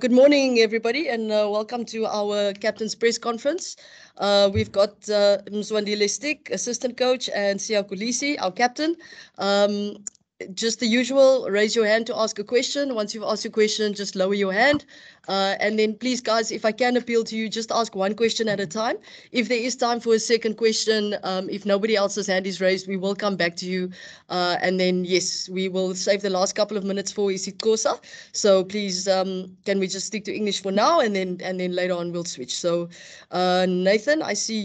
Good morning, everybody, and welcome to our captain's press conference. We've got Mzwandile Stick, assistant coach, and Sia Kulisi, our captain. Just the usual, raise your hand to ask a question. Once you've asked your question, just lower your hand. And then please, guys, if I can appeal to you, just ask one question at a time. If there is time for a second question, if nobody else's hand is raised, we will come back to you. And then, yes, we will save the last couple of minutes for isiXhosa. So please, can we just stick to English for now, and then later on we'll switch. So, Nathan, I see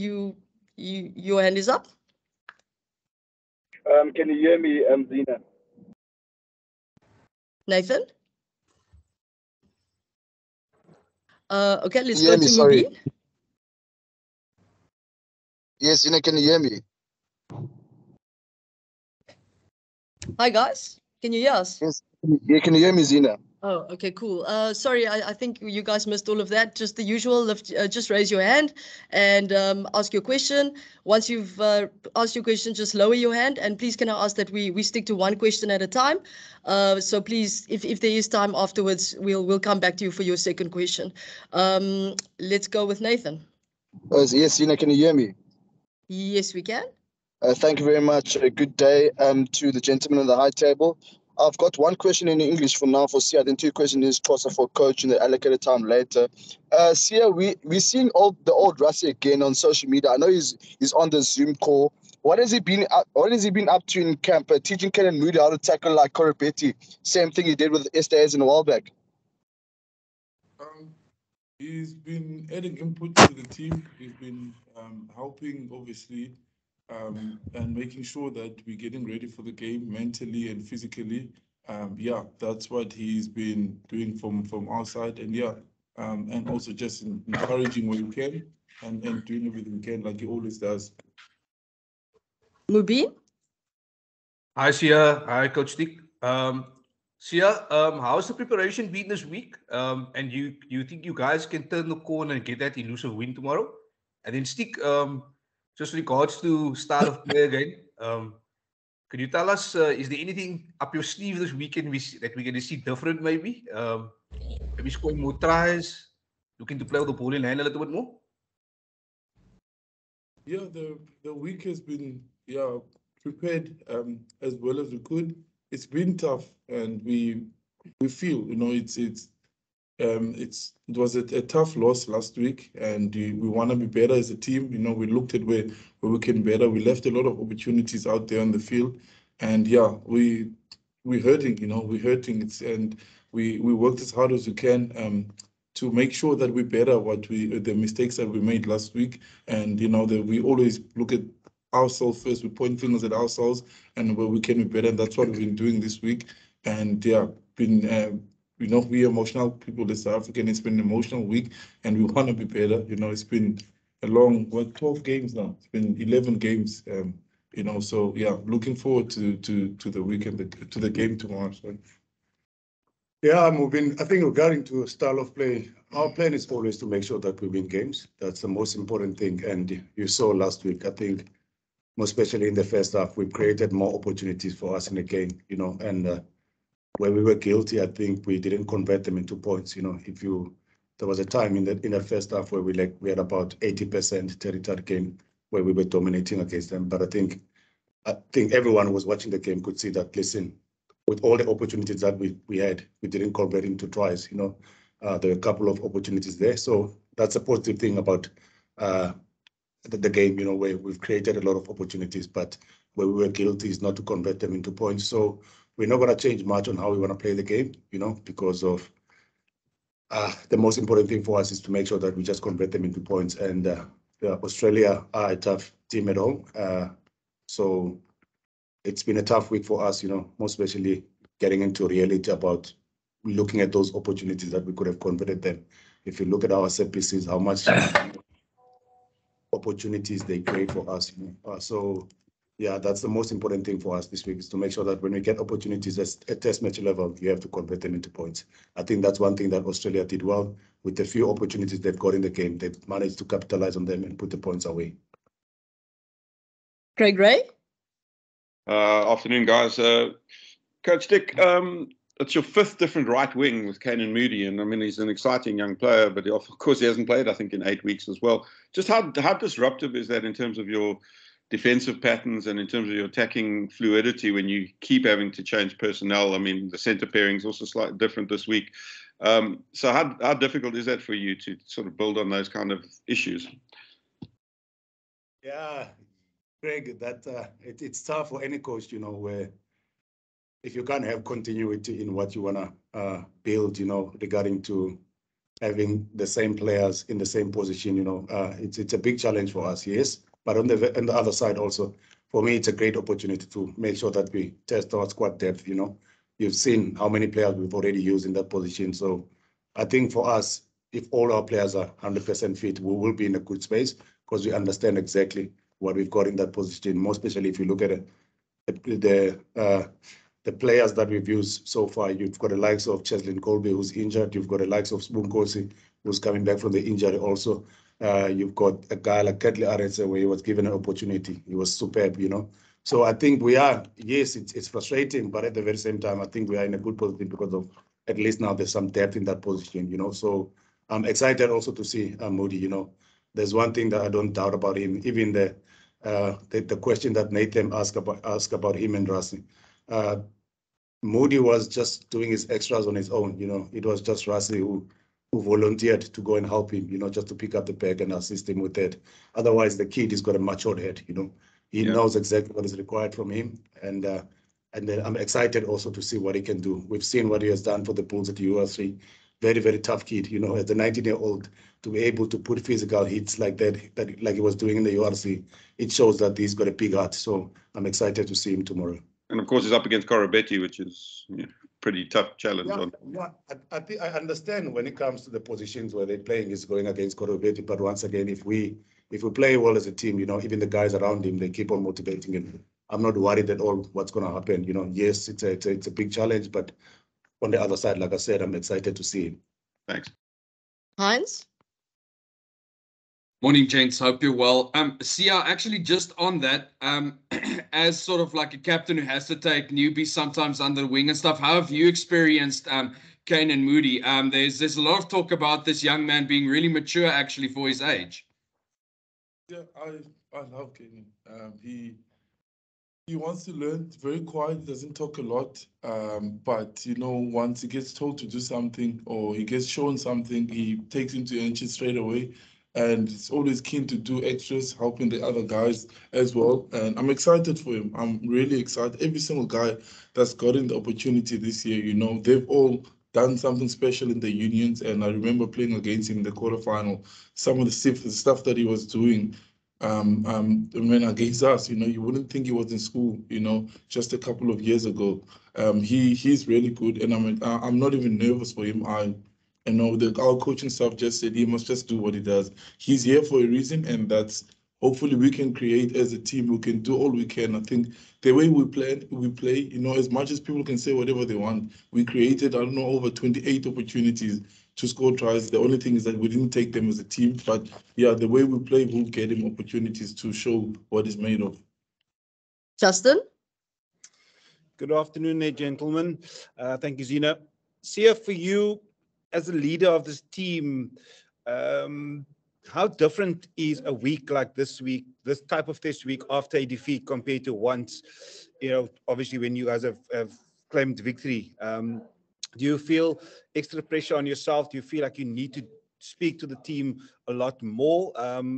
your hand is up. Can you hear me, Zina? Nathan? Okay, let's go to Mubi. Yes, Zina, can you hear me? Hi, guys. Can you hear us? Yes. Yeah, can you hear me, Zina? Oh, okay, cool. Sorry, I think you guys missed all of that. Just the usual, just raise your hand and ask your question. Once you've asked your question, just lower your hand. And please, can I ask that we stick to one question at a time? So please, if there is time afterwards, we'll come back to you for your second question. Let's go with Nathan. Yes, Zina, can you hear me? Yes, we can. Thank you very much. Good day to the gentleman on the high table. I've got one question in English for now for Sia, then two questions in Xhosa for coach in the allocated time later. Sia, we're seeing the old Rassie again on social media. I know he's on the Zoom call. What has he been up to in camp? Teaching Ken and Moody how to tackle like Korobeti. Same thing he did with SDS in a while back. He's been adding input to the team. He's been helping, obviously, and making sure that we're getting ready for the game mentally and physically. Yeah, that's what he's been doing from our side. And yeah, and also just encouraging where he can and doing everything he can like he always does. Mubi? Hi, Sia. Hi, Coach Stick. Sia, how's the preparation been this week? And you think you guys can turn the corner and get that elusive win tomorrow? And then Stick, just regards to start of play again, could you tell us, is there anything up your sleeve this weekend that we're going to see different maybe? Maybe scoring more tries, looking to play with the ball in hand a little bit more? Yeah, the week has been prepared as well as we could. It's been tough, and we feel it was a tough loss last week, and we want to be better as a team. We looked at where we can better. We left a lot of opportunities out there on the field, and yeah, we're hurting. We're hurting. And we worked as hard as we can to make sure that we better the mistakes that we made last week, and that we always look at ourselves first. We point fingers at ourselves and where we can be better, and that's what we've been doing this week. And yeah, we emotional people as South African. It's been an emotional week, and we want to be better. It's been a long 12 games now. It's been 11 games. So yeah, looking forward to the weekend, to the game tomorrow. So. Yeah, I think regarding to style of play, our plan is always to make sure that we win games. That's the most important thing. And you saw last week, I think, most especially in the first half, we created more opportunities for us in the game, and where we were guilty, I think we didn't convert them into points. There was a time in the first half where we had about 80% territory game where we were dominating against them. But I think everyone who was watching the game could see that, listen, with all the opportunities that we had, we didn't convert into tries. There were a couple of opportunities there. So that's a positive thing about the game, where we've created a lot of opportunities, but where we were guilty is not to convert them into points. So we're not going to change much on how we want to play the game, because of the most important thing for us is to make sure that we just convert them into points. And Australia are a tough team at home. So it's been a tough week for us, most especially getting into reality about looking at those opportunities that we could have converted them. If you look at our set pieces, how much opportunities they create for us. So yeah, that's the most important thing for us this week, is to make sure that when we get opportunities at test match level, you have to convert them into points. I think that's one thing that Australia did well. With the few opportunities they've got in the game, they've managed to capitalize on them and put the points away. Craig Ray? Afternoon, guys. Coach Dick, it's your fifth different right wing with Canan Moodie, and I mean, he's an exciting young player, but of course he hasn't played, I think, in 8 weeks as well. Just how disruptive is that in terms of your defensive patterns and in terms of your attacking fluidity when you keep having to change personnel? I mean, the centre pairing is also slightly different this week. So how difficult is that for you to sort of build on those kind of issues? Yeah, Greg, that it's tough for any coach, where if you can't have continuity in what you want to build, regarding to having the same players in the same position, it's a big challenge for us, yes. But on the other side also, for me, it's a great opportunity to make sure that we test our squad depth. You've seen how many players we've already used in that position. So I think for us, if all our players are 100% fit, we will be in a good space, because we understand exactly what we've got in that position, more especially if you look at it, the players that we've used so far. You've got the likes of Cheslin Colby, who's injured. You've got the likes of Spoonkosi, who's coming back from the injury also. You've got a guy like Kedley Arendse, where he was given an opportunity. He was superb, So I think we are, yes, it's frustrating, but at the very same time, I think we are in a good position because of, at least now there's some depth in that position, So I'm excited also to see Moody, There's one thing that I don't doubt about him, even the question that Nathan asked about him and Rassi. Moody was just doing his extras on his own, It was just Rassi who volunteered to go and help him, just to pick up the bag and assist him with that. Otherwise, the kid has got a matured head, He knows exactly what is required from him. And then I'm excited also to see what he can do. We've seen what he has done for the Bulls at the UR3. Very, very tough kid, as a 19-year-old, to be able to put physical hits like that like he was doing in the URC. It shows that he's got a big heart. So I'm excited to see him tomorrow. And of course, he's up against Korobetti, which is pretty tough challenge. I understand when it comes to the positions where they're playing is going against Korobetti. But once again, if we play well as a team, even the guys around him, they keep on motivating him. I'm not worried at all what's going to happen. Yes, it's a big challenge, but on the other side, like I said, I'm excited to see him. Thanks. Heinz? Morning, gents. Hope you're well. Sia, actually, just on that, as sort of like a captain who has to take newbies sometimes under the wing and stuff, how have you experienced Canan Moodie? There's a lot of talk about this young man being really mature, actually, for his age. Yeah, I love Canan. He wants to learn, very quiet, doesn't talk a lot. But, once he gets told to do something or he gets shown something, he takes into action straight away. And he's always keen to do extras, helping the other guys as well. And I'm excited for him. I'm really excited. Every single guy that's gotten the opportunity this year, they've all done something special in the unions. And I remember playing against him in the quarterfinal. Some of the stuff that he was doing when against us, you wouldn't think he was in school, just a couple of years ago. He's really good, and I'm not even nervous for him. Our coaching staff just said he must just do what he does. He's here for a reason, and that's hopefully we can create as a team. We can do all we can. I think the way we play, as much as people can say whatever they want, we created, over 28 opportunities to score tries. The only thing is that we didn't take them as a team. But yeah, the way we play will get him opportunities to show what he's made of. Justin? Good afternoon there, gentlemen. Thank you, Zina. Sia, for you, as a leader of this team, how different is a week like this week, this type of test week after a defeat compared to once, obviously when you guys have claimed victory. Do you feel extra pressure on yourself? Do you feel like you need to speak to the team a lot more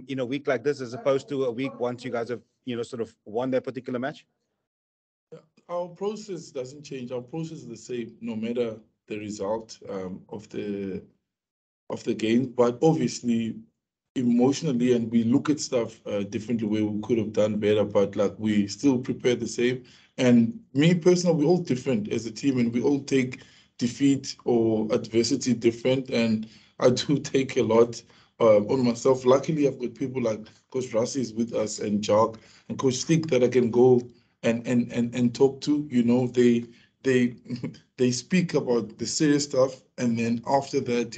in a week like this, as opposed to a week once you guys have, sort of won that particular match? Our process doesn't change. Our process is the same, no matter the result of the game. But obviously, emotionally, and we look at stuff differently where we could have done better. But like we still prepare the same. And me personally, we're all different as a team, and we all take defeat or adversity different. And I do take a lot on myself. Luckily, I've got people like Coach Rassi is with us, and Jock and Coach Stick that I can go and talk to. They they speak about the serious stuff, and then after that,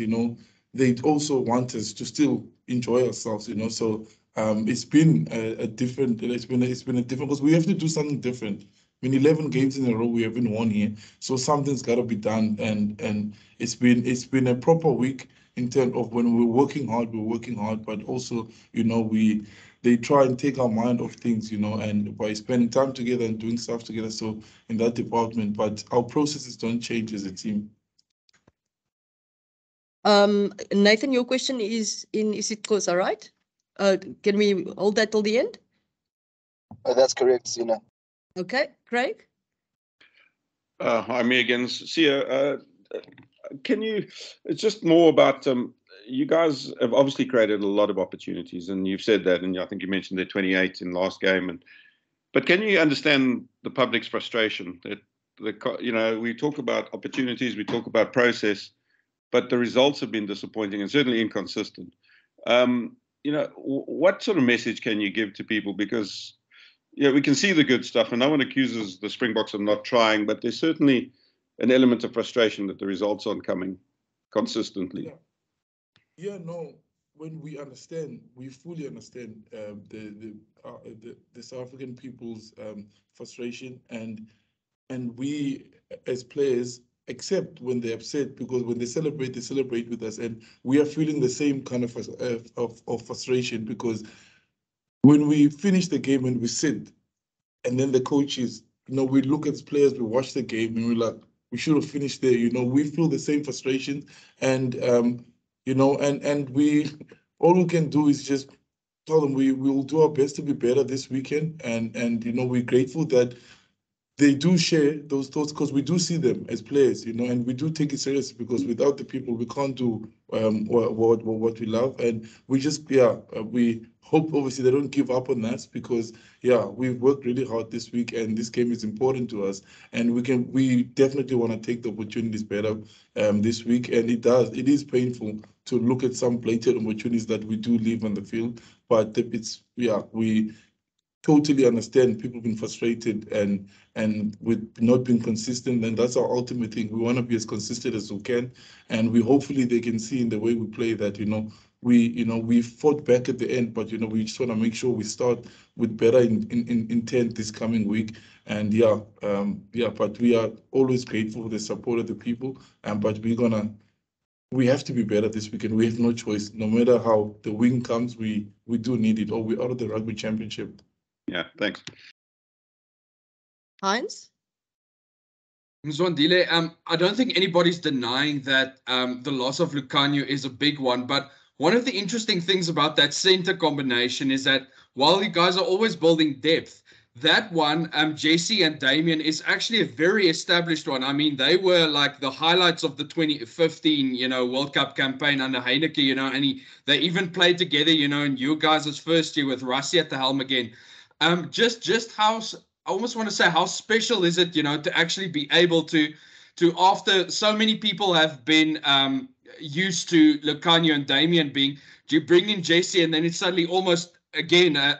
they also want us to still enjoy ourselves. So it's been a different. It's been a different, because we have to do something different. I mean, 11 games in a row we haven't won here, so something's got to be done. And it's been a proper week in terms of when we're working hard, but also they try and take our mind off things, and by spending time together and doing stuff together. So in that department, but our processes don't change as a team. Nathan, your question is in isiXhosa, right? Can we hold that till the end? That's correct, Zina. Okay, Craig? Hi, me again. Sia, it's just more about, you guys have obviously created a lot of opportunities, and you've said that, and I think you mentioned they're 28 in last game. But can you understand the public's frustration that we talk about opportunities, we talk about process, but the results have been disappointing and certainly inconsistent. What sort of message can you give to people? Because we can see the good stuff, and no one accuses the Springboks of not trying, but there's certainly an element of frustration that the results aren't coming consistently. No. When we fully understand the South African people's frustration, and we as players accept when they're upset, because when they celebrate with us, and we are feeling the same kind of frustration, because when we finish the game and we sit, and then the coaches, we look at the players, we watch the game, and we're like, we should have finished there. We feel the same frustration, and and we, all we can do is just tell them we will do our best to be better this weekend, and we're grateful that they do share those thoughts, because we do see them as players, and we do take it seriously, because without the people, we can't do what we love. And we just, we hope, obviously, they don't give up on us, because, we've worked really hard this week, and this game is important to us. And we definitely want to take the opportunities better this week. And it is painful to look at some blatant opportunities that we do leave on the field. But we totally understand people being frustrated and with not being consistent, and that's our ultimate thing. We want to be as consistent as we can, and hopefully they can see in the way we play that we fought back at the end, but we just want to make sure we start with better intent this coming week. And but we are always grateful for the support of the people, but we have to be better this weekend. We have no choice. No matter how the win comes, we do need it, or we're out of the rugby championship. Yeah, thanks. Heinz? Mzwandile, I don't think anybody's denying that the loss of Lukhanyo is a big one, but one of the interesting things about that center combination is that while you guys are always building depth, that one, Jesse and Damien, is actually a very established one. I mean, they were like the highlights of the 2015, World Cup campaign under Heineke, and they even played together, in you guys' first year with Rassi at the helm again. Just how, I almost want to say, how special is it, to actually be able to after so many people have been used to Lukhanyo and Damien you bring in Jesse, and then it's suddenly almost, again, a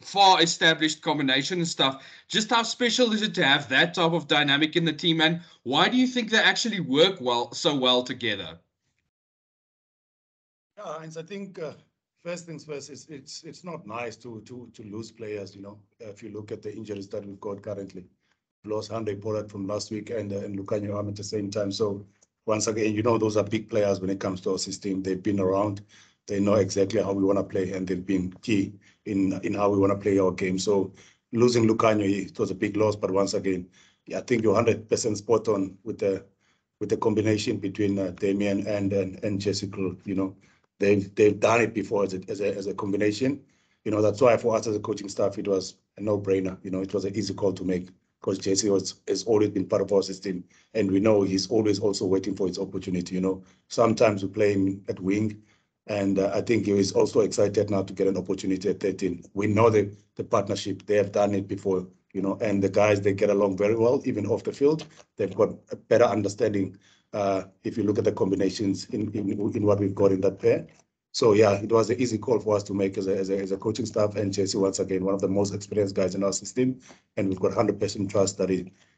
far established combination and stuff. Just how special is it to have that type of dynamic in the team, and why do you think they actually work so well together? Heinz, I think first things first, it's not nice to lose players. If you look at the injuries that we've got currently, we've lost Handré Pollard from last week and Lukhanyo Arm at the same time. So once again, those are big players when it comes to our system. They've been around, they know exactly how we want to play, and they've been key in how we want to play our game. So losing Lukhanyo, it was a big loss, but once again, I think you're 100% spot on with the combination between Damien and Jessica. You know, they've done it before as a combination. You know, that's why for us as a coaching staff, it was a no-brainer. You know, it was an easy call to make because Jesse has always been part of our system, and we know he's always also waiting for his opportunity. You know, sometimes we play him at wing, and I think he is also excited now to get an opportunity at 13. We know the partnership; they have done it before. You know, and the guys, they get along very well, even off the field. They've got a better understanding if you look at the combinations in what we've got in that pair. So yeah, it was an easy call for us to make as a coaching staff, and Jesse, once again, one of the most experienced guys in our system, and we've got 100% trust that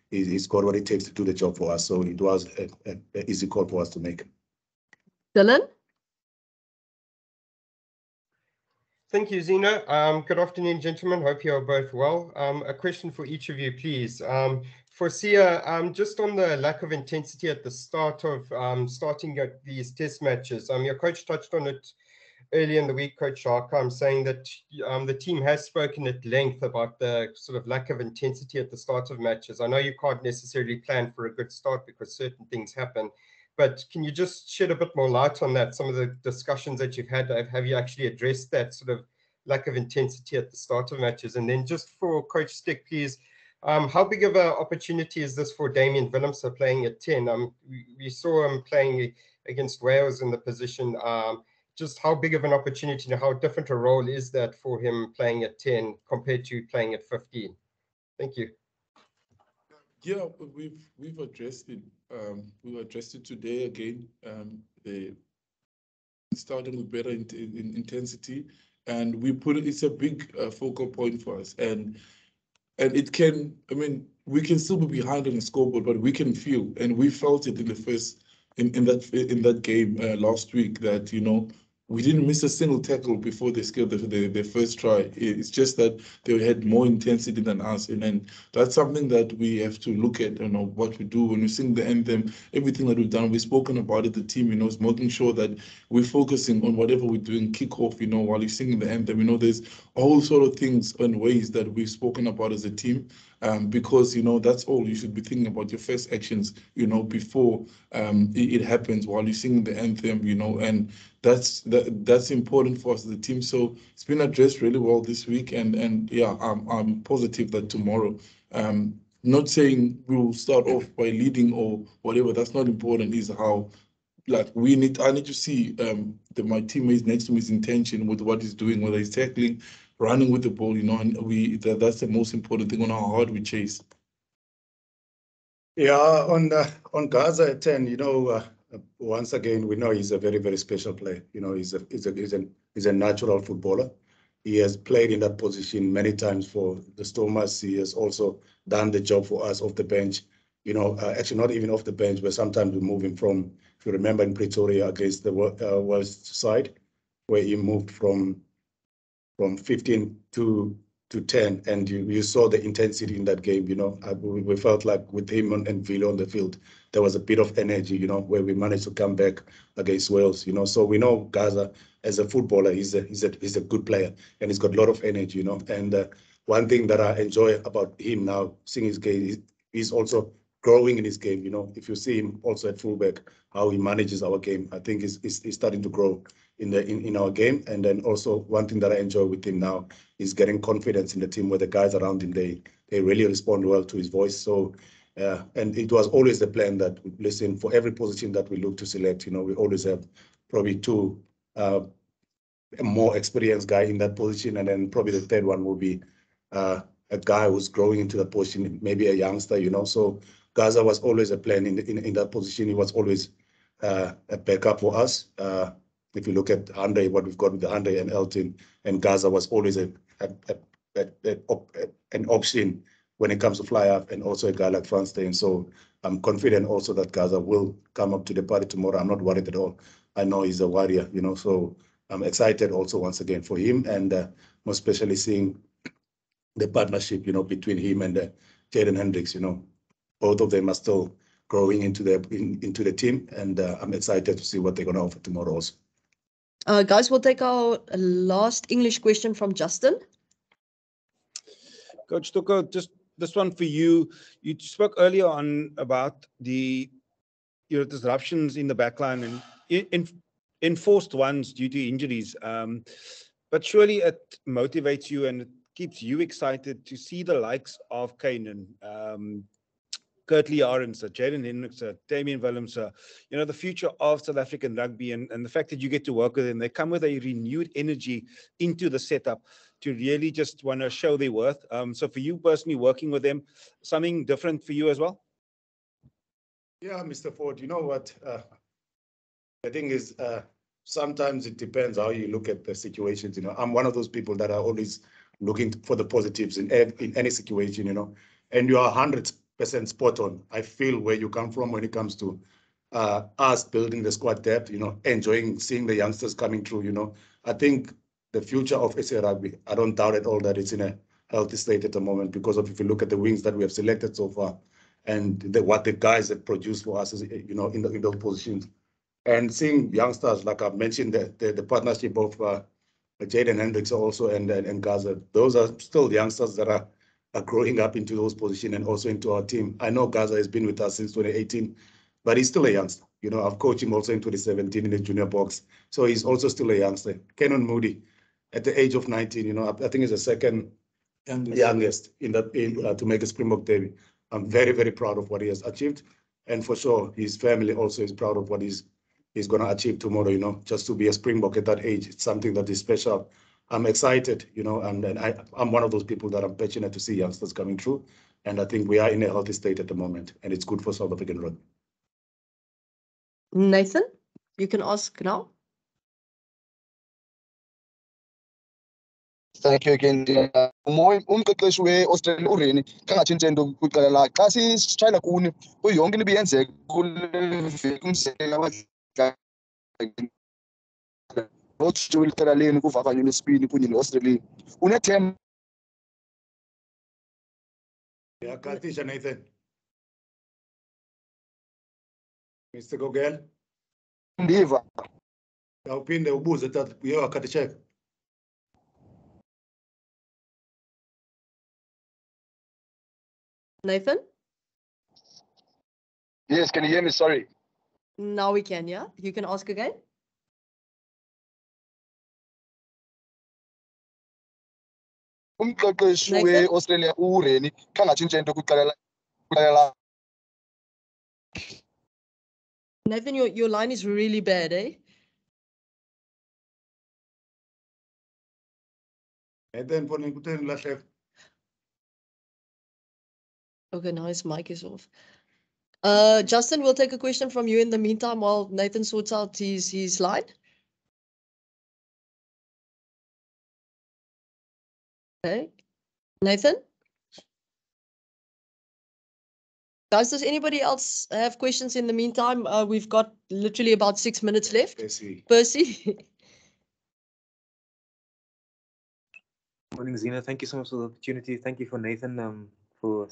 he's got what it takes to do the job for us. So it was an easy call for us to make. Dylan? Thank you, Zina. Good afternoon, gentlemen. Hope you are both well. A question for each of you, please. For Sia, just on the lack of intensity at the start of starting these test matches, your coach touched on it earlier in the week, Coach Sharka, saying that the team has spoken at length about the sort of lack of intensity at the start of matches. I know you can't necessarily plan for a good start because certain things happen, but can you just shed a bit more light on that? Some of the discussions that you've had, have you actually addressed that sort of lack of intensity at the start of matches? And then just for Coach Stick, please, how big of an opportunity is this for Damien Willemse playing at 10? We saw him playing against Wales in the position. Just how big of an opportunity and how different a role is that for him playing at 10 compared to playing at 15? Thank you. Yeah, we've addressed it. We addressed it today again. Starting with better intensity, and we put it. It's a big focal point for us, and it can. I mean, we can still be behind on the scoreboard, but we can feel, and we felt it in the first in that game last week that we didn't miss a single tackle before they scored their first try. It's just that they had more intensity than us, and that's something that we have to look at. What we do when we sing the anthem, everything that we've done. We've spoken about it. The team, is making sure that we're focusing on whatever we're doing. Kick off, while you're singing the anthem. There's all sort of things and ways that we've spoken about as a team. Because that's all you should be thinking about, your first actions, before it happens, while you're singing the anthem, and that's important for us as a team. So it's been addressed really well this week, and yeah, I'm positive that tomorrow, not saying we will start off by leading or whatever. That's not important. Is how, I need to see my teammates next to me, his intention with what he's doing, whether he's tackling, running with the ball, and that's the most important thing, on how hard we chase. Yeah, on Gaza at 10, once again, we know he's a very, very special player. He's a natural footballer. He has played in that position many times for the Stormers. He has also done the job for us off the bench. Actually not even off the bench, but sometimes we move him from, if you remember, in Pretoria against the Wales side, where he moved from 15 to 10, and you saw the intensity in that game. We felt like with him and Vilo on the field, there was a bit of energy, where we managed to come back against Wales. So we know Gaza as a footballer, he's a good player, and he's got a lot of energy. And one thing that I enjoy about him now, seeing his game, he's also growing in his game. If you see him also at fullback, how he manages our game, I think he's starting to grow in our game. And then also one thing that I enjoy with him now is getting confidence in the team, where the guys around him, they really respond well to his voice. So and it was always the plan that, listen, for every position that we look to select, we always have probably two a more experienced guy in that position, and then probably the third one will be a guy who's growing into the position, maybe a youngster. So Gaza was always a plan in that position. He was always a backup for us. If you look at Andre, what we've got with the Andre and Elton, and Gaza was always an option when it comes to fly up, and also a guy like Franz Steyn. So I'm confident also that Gaza will come up to the party tomorrow. I'm not worried at all. I know he's a warrior, so I'm excited also once again for him, and more especially seeing the partnership, between him and Jaden Hendricks. Both of them are still growing into the team, and I'm excited to see what they're going to offer tomorrow also. Guys, we'll take our last English question from Justin. Coach Toko, just this one for you. You spoke earlier on about the disruptions in the backline and enforced ones due to injuries. But surely it motivates you and it keeps you excited to see the likes of Kanan, Kurtley Arends, Jaden Hendricks, Damien Willems, the future of South African rugby and the fact that you get to work with them. They come with a renewed energy into the setup to really just want to show their worth. So for you personally, working with them, something different for you as well? Yeah, Mr. Ford, you know what? The thing is, sometimes it depends how you look at the situations. I'm one of those people that are always looking for the positives in any situation, and you are 100% spot on. I feel where you come from when it comes to us building the squad depth, enjoying seeing the youngsters coming through, I think the future of SA Rugby, I don't doubt at all that it's in a healthy state at the moment because of if you look at the wings that we have selected so far and what the guys have produced for us, in those positions. And seeing youngsters, like I've mentioned, the partnership of Jaden Hendricks also and Gaza, those are still youngsters that are growing up into those positions and also into our team. I know Gaza has been with us since 2018, but he's still a youngster. I've coached him also in 2017 in the junior box. So he's also still a youngster. Kenan Moody, at the age of 19, I think he's the second youngest to make a Springbok debut. I'm very, very proud of what he has achieved. And for sure, his family also is proud of what he's going to achieve tomorrow, just to be a Springbok at that age. It's something that is special. I'm excited, and I'm one of those people that I'm passionate to see youngsters coming through. And I think we are in a healthy state at the moment, and it's good for South African rugby. Nathan, you can ask now. Thank you again. Umqeqeshi we-Australia uReni kangatshintshe into kwiqela lakhe xa sitshayela kuni kuyo yonke into ibiyenzeka kule veki umzekelo abadlali notshintsho weliqela lenu kuvavanyo lwesibini kunye ne-Australia unethemba. Yakatisha Nathan. Mr. Gogel. Ndiva. Awuphinde ubuze tata uye wakatisheka. Nathan? Yes, can you hear me? Sorry. Now we can, yeah? You can ask again. Umqeqeshi we-Australia uReni kangatshintshe into kwiqela lakhe. Nathan, your line is really bad, eh? Nathan, for Nikuten Lashek. Okay, now his mic is off. Justin, we'll take a question from you in the meantime while Nathan sorts out his line. Okay. Nathan? Guys, does anybody else have questions in the meantime? We've got literally about 6 minutes left. Percy? Morning, Zina. Thank you so much for the opportunity. Thank you for Nathan for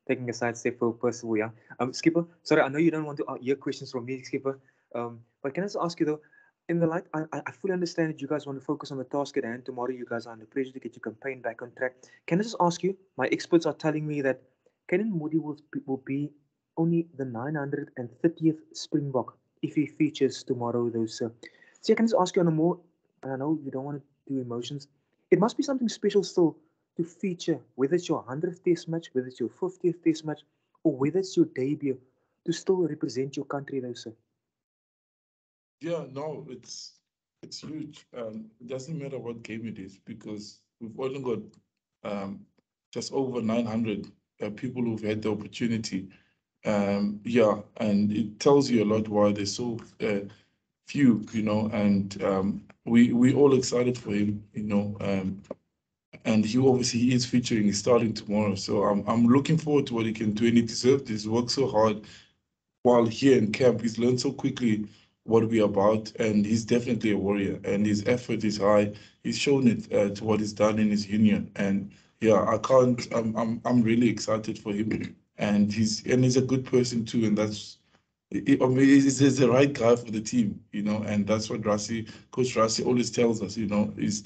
taking a side step for Percival. Yeah. Skipper, sorry, I know you don't want to hear questions from me, Skipper. But can I just ask you though, in the light, I fully understand that you guys want to focus on the task at hand. Tomorrow you guys are under pressure to get your campaign back on track. Can I just ask you, my experts are telling me that Kenan Moody will be only the 930th Springbok if he features tomorrow. So I can just ask you on a more, I know you don't want to do emotions. It must be something special still to feature, whether it's your 100th test match, whether it's your 50th test match, or whether it's your debut, to still represent your country though, sir. Yeah, no, it's huge. It doesn't matter what game it is because we've only got just over 900 people who've had the opportunity. Yeah, and it tells you a lot why there's so few, and we all excited for him, and he obviously is featuring, he's starting tomorrow. So I'm looking forward to what he can do, and he deserves this. Worked so hard while here in camp. He's learned so quickly what we're about, and he's definitely a warrior, and his effort is high. He's shown it to what he's done in his union, and yeah, I'm really excited for him, and he's a good person too, and that's. He's the right guy for the team, and that's what Coach Rassie always tells us, he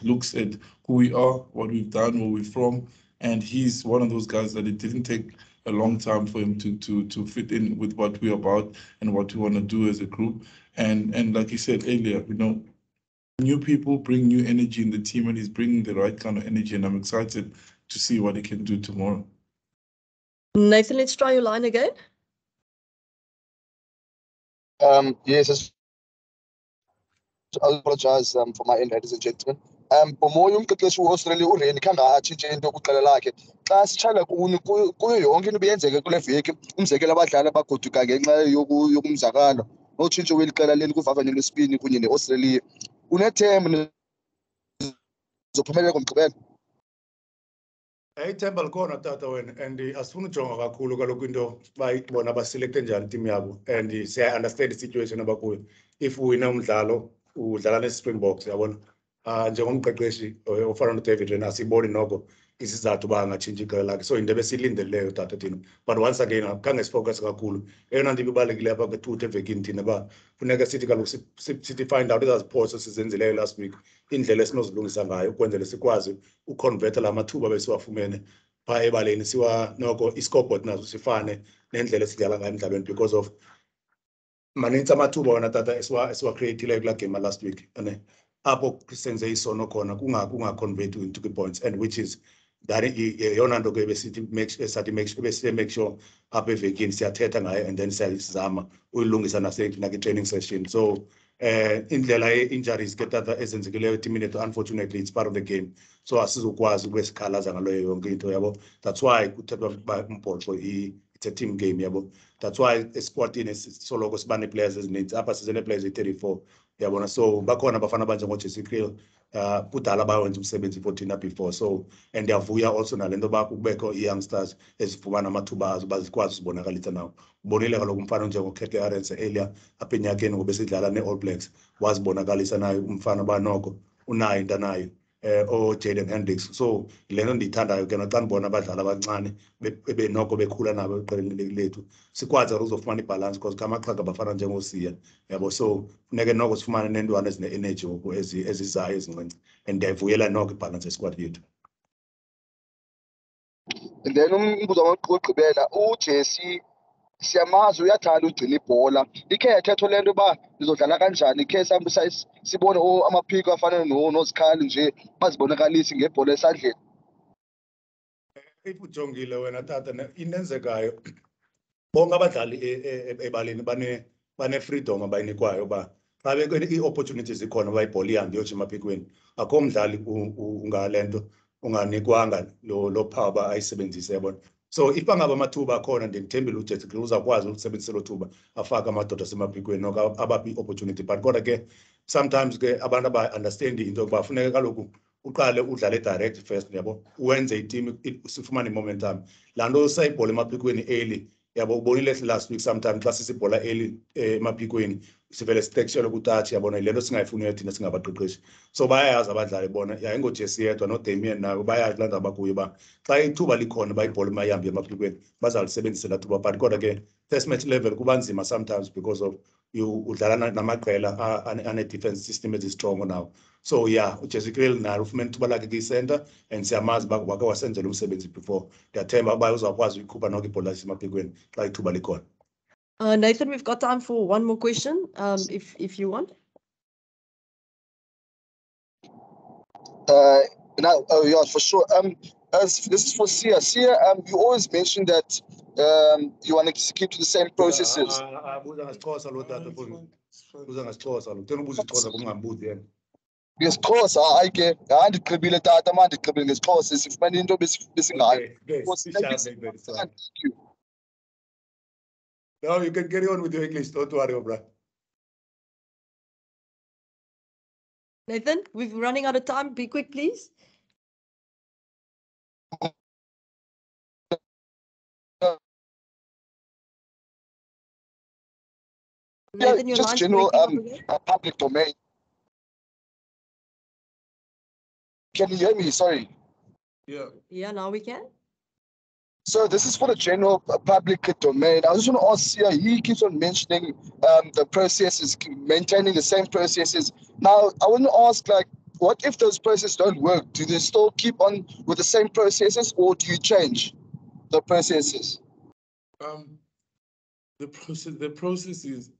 looks at who we are, what we've done, where we're from, And he's one of those guys that it didn't take a long time for him to fit in with what we're about and what we want to do as a group. And like you said earlier, new people bring new energy in the team, and he's bringing the right kind of energy, and I'm excited to see what he can do tomorrow. Nathan, let's try your line again. Yes, I apologize for my end, ladies and gentlemen. Umoya umqeqeshi we-Australia uReni khange atshintshe into yokuqala lakhe. Xa sitshayela kuyo yonke into beyenzeke kule veki, umzekelo abadlali abagoduka ngenxa yokumzakalo, notshintsho weli qela leli kuvavanyo lwesibini kunye ne-Australia. Unethemba nizophumelela ngomgqibelo? Ithemba likhona tata wena, and asifuni ujonga kakhulu kaloku into bayibona baselekte njani team yabo, and siya-understand i-situation abakuyo. If uwina umdlalo udlala ne-Springboks, yabona, njengomqeqeshi ofana noDavid Renner siboni noko isizathu uba angatshintsha iqela lakhe, so into ebesiyilindeleyo tata thina. But once again khange sifocus kakhulu. Eyona nto ibalulekileyo apha kwethuthi evekini thina uba funeka sithi kaloku sithi find out ezaziphoso sizenzileyo last week, indlela esinozilungisa ngayo ukwenzele sikwazi uconverta la mathuba besiwafumene phaa ebaleni, noko i-scoreboard nazo sifane nendlela esidlala ngayo emdlalweni, because of manintsi amathuba wona tata esiwacreatileyo kulaa game last week, apho senze isono khona kungaconvert into the-points, and which is that yeyona nto ke make sure apha evekini siyathetha ngayo, and then siyazama uyilungisa nakwi-training session. So indlela ye-injuries ke tata ezenzekileyo etimini yethu, unfortunately it's part of the game, so asizokwazi ube sikhalaza ngaloyo yonke into, yabo. That's why kuthethwa uba umbhoxo it's a team game, yabo. That's why esquadini soloko siba nee-players ezininzi, apha size nee-players eyi-34, yabona. So bakhona abafana abanjengoJesse Kriel, kudala bawenza umsebenzi for thina before, so and ndiyavuya also nale nto uba kubekho ii-youngsters ezifumana amathuba azo uba zikwazi uzibonakalisa nawo. Ubonile kaloku umfana onjengokhethe Arendse earlier apha enyakeni ngoba sidlala nee-All Blacks, wazibonakalisa nayo umfana uba noko unayo into anayo, Jaden Hendricks. So le nto ndiyithandayo ke naxa ndibona abadlali abancane noko bekhula nabo eqeleni lethu, sikwazi ukuzofumana ibhalansi, because ngamaxhaga abafana njengosiya, yabo. So funeke noko sifumane neentwana ezine-energy ngoku ezizayo ezincinci, and ndiyayivuyela noko ibhalansi esquad yethu. And then umbuzo wokugqibela, uJesse siyamazi uyathanda ugcina ibhola, ikhe yathetho le nto uba nizodlala kanjani, ikhe sibone amaphiko afana nozikhali nje bazibonakalisi ngebhola esandleni? If ujongile wena tata into enzekayo, bonke abadlali ebaleni bane-freedom abayinikwayo uba xa ii-opportunities zikhona uba ibhola ihambe iyotsho emaphikweni, akho mdlali ungale nto unganikwanga lo phawu uba ayisebenzise, yabona. So if bangaba amathuba akhona, ndithembile uJesse Kriel uzawukwazi ukusebenzisa lo thuba afake amadoda asemaphikweni, noko abaphi i-opportunity. But kodwa ke sometimes ke abantu aba-understandi into yokuba funeka kaloku uqale udlale direct first, yabo, uwenze iteam sifumane i-momentum. Laa nto sayibhola emaphikweni early, yabo, ubonile last week sometimes xa sisibhola early emaphikweni sivele sitekshelwe kutachi, yabona, yile nto singayifuniyo thina singabaqeqeshi. So bayayazi abadlali bona, yayingoJesse yedwa noDamian nabo bayazi laa nto abakuyo uba xa ithuba likhona uba ibhola mayihambe emaphikweni bazalisebenzisa laa thuba. But kodwa ke test match level kuba nzima sometimes because of udlala namaqela ane-defense system ezistrongo nawo. So yeah, uJesse Kriel naye ufumene ithuba lakhe kwi-center, and siyamazi uba wake wasenzela umsebenzi before. Ndiyathemba uba uzawukwazi uyikhupha noko ibhola lasemaphikweni xa ithuba likhona. Nathan, we've got time for one more question, if you want. Now, yeah, for sure. This is for Sia. Sia, you always mentioned that you want to keep to the same processes. NgesiXhosa hayi ke ndigqibile tata manje ndigqibile ngesiXhosa sifumene into besingayo. No, you can carry on with your English, don't worry, bro. Nathan, we're running out of time. Be quick, please. Nathan, your just line's general breaking up again. public domain. Can you hear me? Sorry. Yeah. Yeah, now we can. So this is for the general public domain. I just want to ask Sia, he keeps on mentioning the processes, maintaining the same processes. Now, I want to ask, like, what if those processes don't work? Do they still keep on with the same processes, or do you change the processes? The process is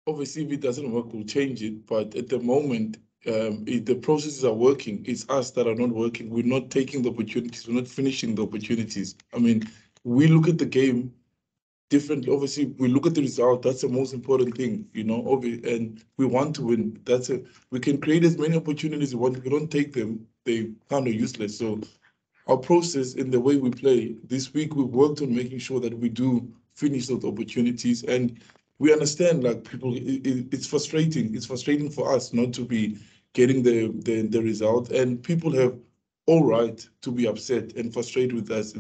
obviously if it doesn't work, we'll change it. But at the moment, the processes are working. It's us that are not working. We're not taking the opportunities. We're not finishing the opportunities. I mean, we look at the game differently. Obviously, we look at the result. That's the most important thing, you know. And we want to win. That's it. We can create as many opportunities as we want. If we don't take them, they kind of useless. So our process in the way we play this week, we worked on making sure that we do finish those opportunities. And we understand, like, people, it's frustrating. It's frustrating for us not to be getting the result. And people have all right to be upset and frustrated with us.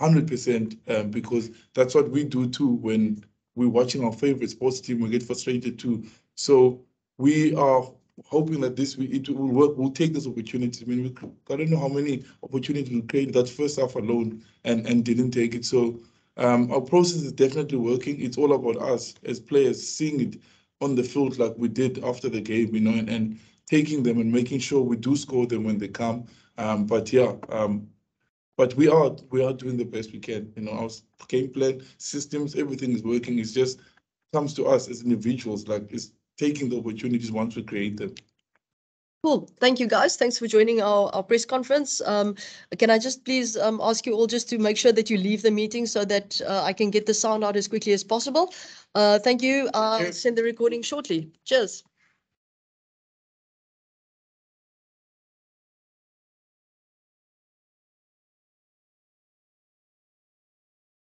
100%, because that's what we do too when we're watching our favorite sports team. We get frustrated too. So we are hoping that this week it will work. We'll take this opportunity. I mean, I don't know how many opportunities we created that first half alone and didn't take it. So our process is definitely working. It's all about us as players seeing it on the field like we did after the game, you know, and taking them and making sure we do score them when they come. But we are doing the best we can. You know, our game plan, systems, everything is working. It's just comes to us as individuals, like it's taking the opportunities once we create them. Cool. Thank you, guys. Thanks for joining our press conference. Can I just please ask you all just to make sure that you leave the meeting so that I can get the sound out as quickly as possible. Thank you. I'll send the recording shortly. Cheers.